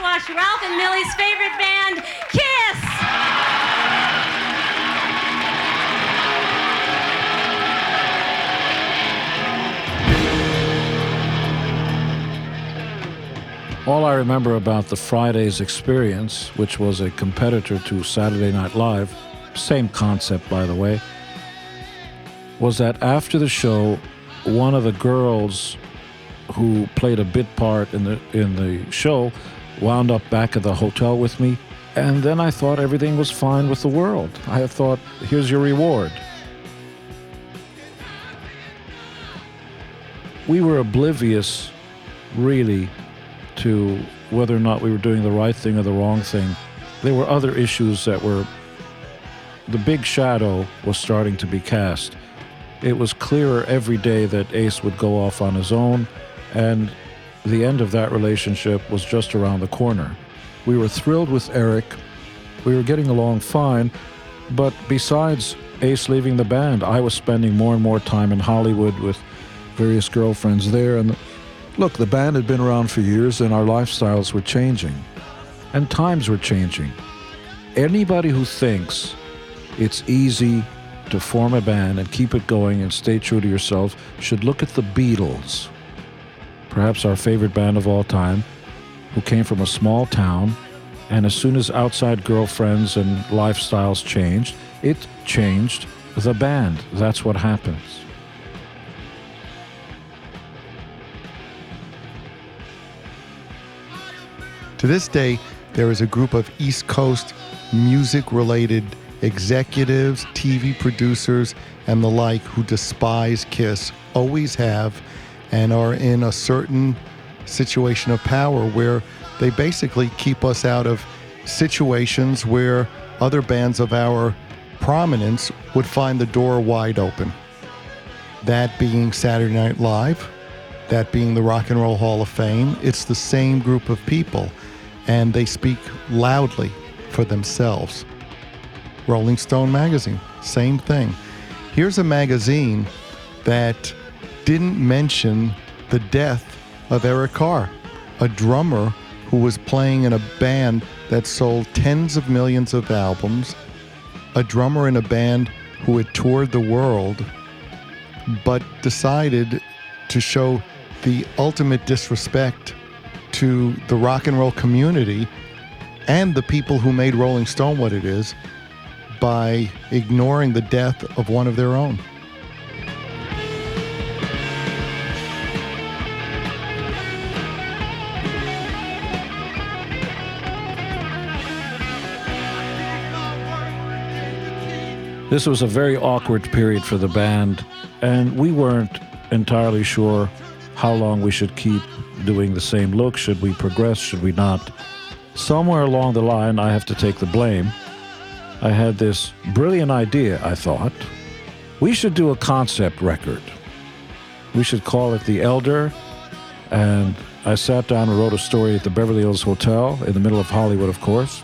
watch Ralph and Millie's favorite band, Kiss! All I remember about the Friday's experience, which was a competitor to Saturday Night Live, same concept by the way, was that after the show, one of the girls who played a bit part in the show wound up back at the hotel with me, and then I thought everything was fine with the world. I thought, here's your reward. We were oblivious, really, to whether or not we were doing the right thing or the wrong thing. There were other issues that were... The big shadow was starting to be cast. It was clearer every day that Ace would go off on his own, and the end of that relationship was just around the corner. We were thrilled with Eric. We were getting along fine, but besides Ace leaving the band, I was spending more and more time in Hollywood with various girlfriends there, and look, the band had been around for years and our lifestyles were changing. And times were changing. Anybody who thinks it's easy to form a band and keep it going and stay true to yourself should look at the Beatles. Perhaps our favorite band of all time, who came from a small town, and as soon as outside girlfriends and lifestyles changed, it changed the band. That's what happens. To this day, there is a group of East Coast music-related executives, TV producers, and the like who despise Kiss, always have, and are in a certain situation of power where they basically keep us out of situations where other bands of our prominence would find the door wide open. That being Saturday Night Live, that being the Rock and Roll Hall of Fame. It's the same group of people, and they speak loudly for themselves. Rolling Stone magazine, same thing. Here's a magazine that didn't mention the death of Eric Carr, a drummer who was playing in a band that sold tens of millions of albums, a drummer in a band who had toured the world, but decided to show the ultimate disrespect to the rock and roll community and the people who made Rolling Stone what it is by ignoring the death of one of their own. This was a very awkward period for the band, and we weren't entirely sure how long we should keep doing the same look. Should we progress? Should we not? Somewhere along the line, I have to take the blame. I had this brilliant idea, I thought. We should do a concept record. We should call it The Elder, and I sat down and wrote a story at the Beverly Hills Hotel in the middle of Hollywood, of course,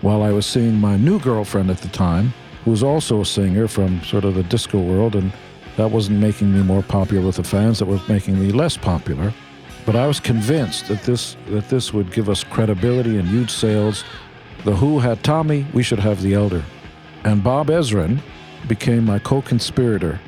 while I was seeing my new girlfriend at the time, who was also a singer from sort of the disco world, and that wasn't making me more popular with the fans, that was making me less popular. But I was convinced that this would give us credibility and huge sales. The Who had Tommy, we should have The Elder. And Bob Ezrin became my co-conspirator.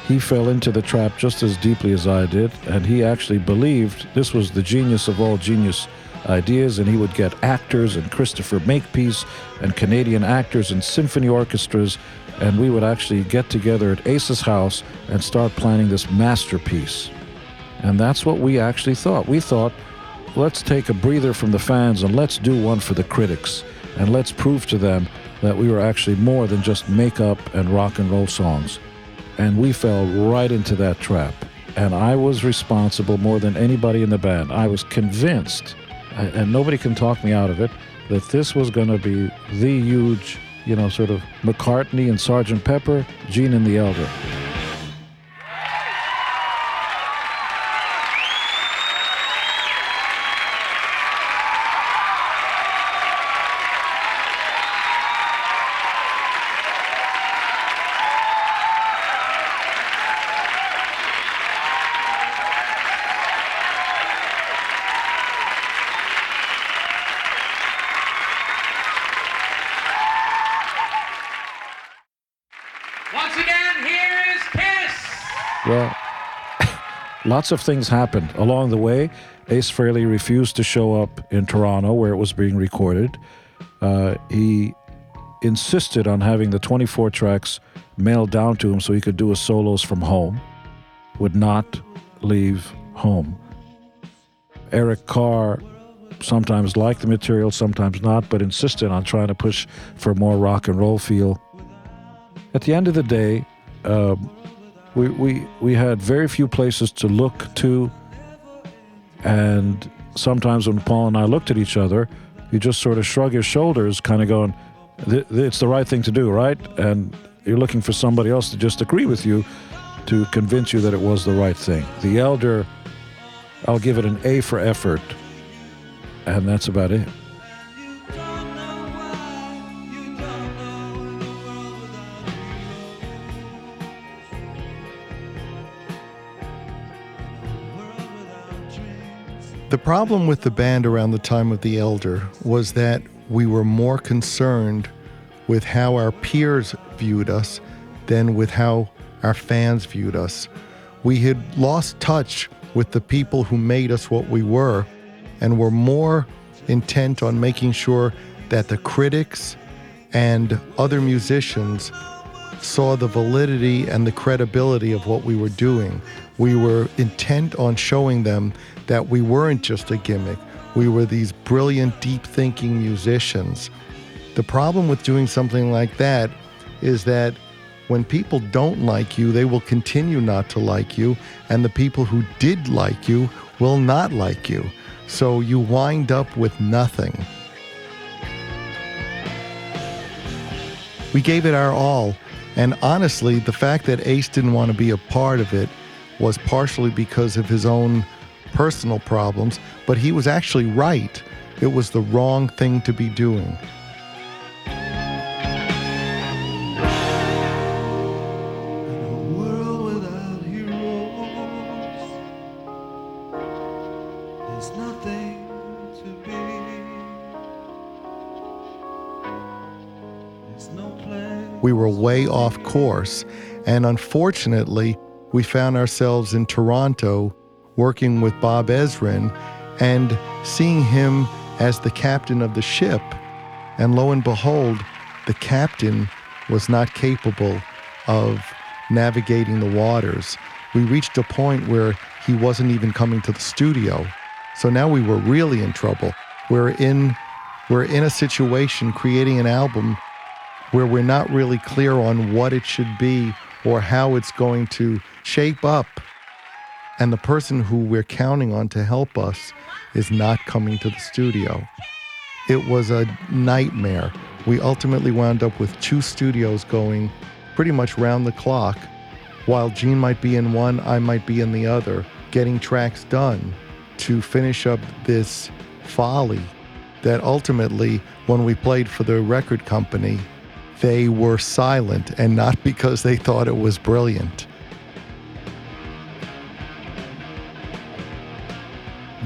He fell into the trap just as deeply as I did, and he actually believed this was the genius of all genius ideas, and he would get actors and Christopher Makepeace and Canadian actors and symphony orchestras, and we would actually get together at Ace's house and start planning this masterpiece. And that's what we actually thought. We thought, let's take a breather from the fans and let's do one for the critics, and let's prove to them that we were actually more than just makeup and rock and roll songs. And we fell right into that trap. And I was responsible more than anybody in the band. I was convinced, and nobody can talk me out of it, that this was going to be the huge, sort of McCartney and Sgt. Pepper, Gene and the Elder. lots of things happened. Along the way, Ace Frehley refused to show up in Toronto where it was being recorded. He insisted on having the 24 tracks mailed down to him so he could do his solos from home, would not leave home. Eric Carr sometimes liked the material, sometimes not, but insisted on trying to push for more rock and roll feel. At the end of the day, we had very few places to look to, and sometimes when Paul and I looked at each other, you just sort of shrug your shoulders, kind of going, it's the right thing to do, right? And you're looking for somebody else to just agree with you to convince you that it was the right thing. The Elder, I'll give it an A for effort, and that's about it. The problem with the band around the time of The Elder was that we were more concerned with how our peers viewed us than with how our fans viewed us. We had lost touch with the people who made us what we were, and were more intent on making sure that the critics and other musicians saw the validity and the credibility of what we were doing. We were intent on showing them that we weren't just a gimmick. We were these brilliant, deep-thinking musicians. The problem with doing something like that is that when people don't like you, they will continue not to like you, and the people who did like you will not like you. So you wind up with nothing. We gave it our all, and honestly, the fact that Ace didn't want to be a part of it was partially because of his own personal problems, but he was actually right. It was the wrong thing to be doing. We were way off course, and unfortunately, we found ourselves in Toronto working with Bob Ezrin and seeing him as the captain of the ship. And lo and behold, the captain was not capable of navigating the waters. We reached a point where he wasn't even coming to the studio. So now we were really in trouble. We're in a situation creating an album where we're not really clear on what it should be or how it's going to shape up. And the person who we're counting on to help us is not coming to the studio. It was a nightmare. We ultimately wound up with 2 studios going pretty much round the clock. While Gene might be in one, I might be in the other, getting tracks done to finish up this folly that ultimately, when we played for the record company, they were silent, and not because they thought it was brilliant.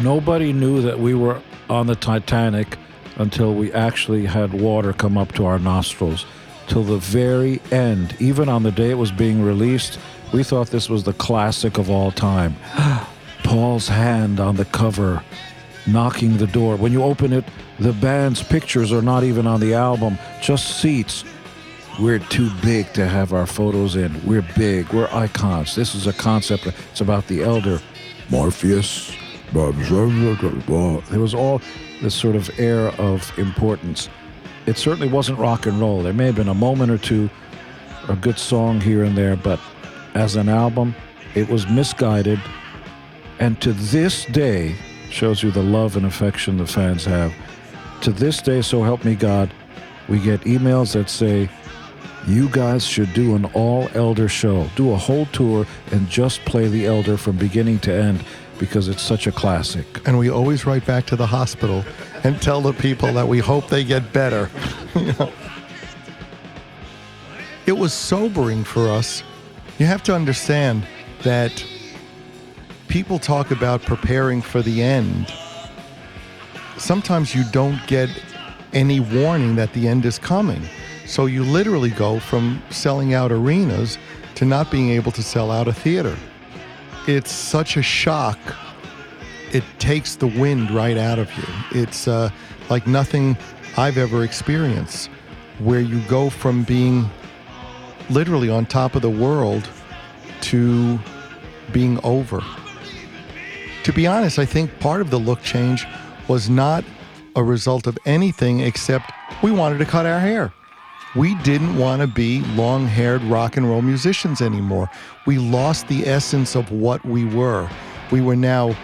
Nobody knew that we were on the Titanic until we actually had water come up to our nostrils. Till the very end, even on the day it was being released, we thought this was the classic of all time. Paul's hand on the cover, knocking the door. When you open it, the band's pictures are not even on the album, just seats. We're too big to have our photos in. We're big. We're icons. This is a concept. It's about the Elder. Morpheus. There was all this sort of air of importance. It certainly wasn't rock and roll. There may have been a moment or two, a good song here and there, but as an album, it was misguided. And to this day, shows you the love and affection the fans have. To this day, so help me God, we get emails that say, you guys should do an all-Elder show. Do a whole tour and just play the Elder from beginning to end because it's such a classic. And we always write back to the hospital and tell the people that we hope they get better. It was sobering for us. You have to understand that people talk about preparing for the end. Sometimes you don't get any warning that the end is coming. So you literally go from selling out arenas to not being able to sell out a theater. it's such a shock. It takes the wind right out of you. It's like nothing I've ever experienced, where you go from being literally on top of the world to being over. To be honest, I think part of the look change was not a result of anything except we wanted to cut our hair. We didn't want to be long-haired rock and roll musicians anymore. We lost the essence of what we were. We were now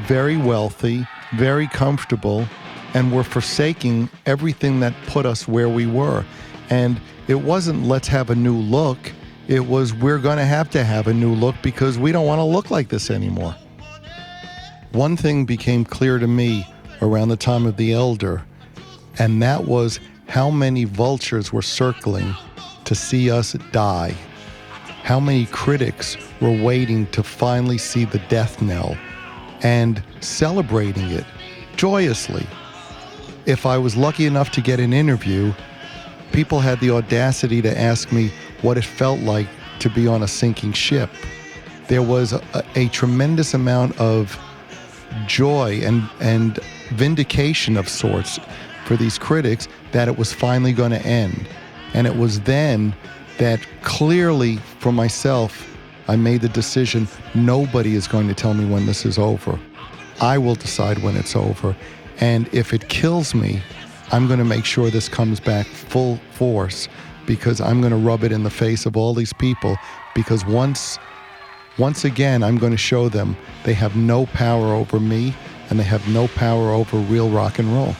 very wealthy, very comfortable, and we're forsaking everything that put us where we were. And it wasn't let's have a new look. It was we're going to have a new look because we don't want to look like this anymore. One thing became clear to me around the time of The Elder, and that was how many vultures were circling to see us die. How many critics were waiting to finally see the death knell and celebrating it joyously. If I was lucky enough to get an interview, people had the audacity to ask me what it felt like to be on a sinking ship. There was a tremendous amount of joy and vindication of sorts for these critics that it was finally going to end. And it was then that clearly for myself, I made the decision, nobody is going to tell me when this is over. I will decide when it's over. And if it kills me, I'm going to make sure this comes back full force, because I'm going to rub it in the face of all these people, because once again, I'm going to show them they have no power over me and they have no power over real rock and roll.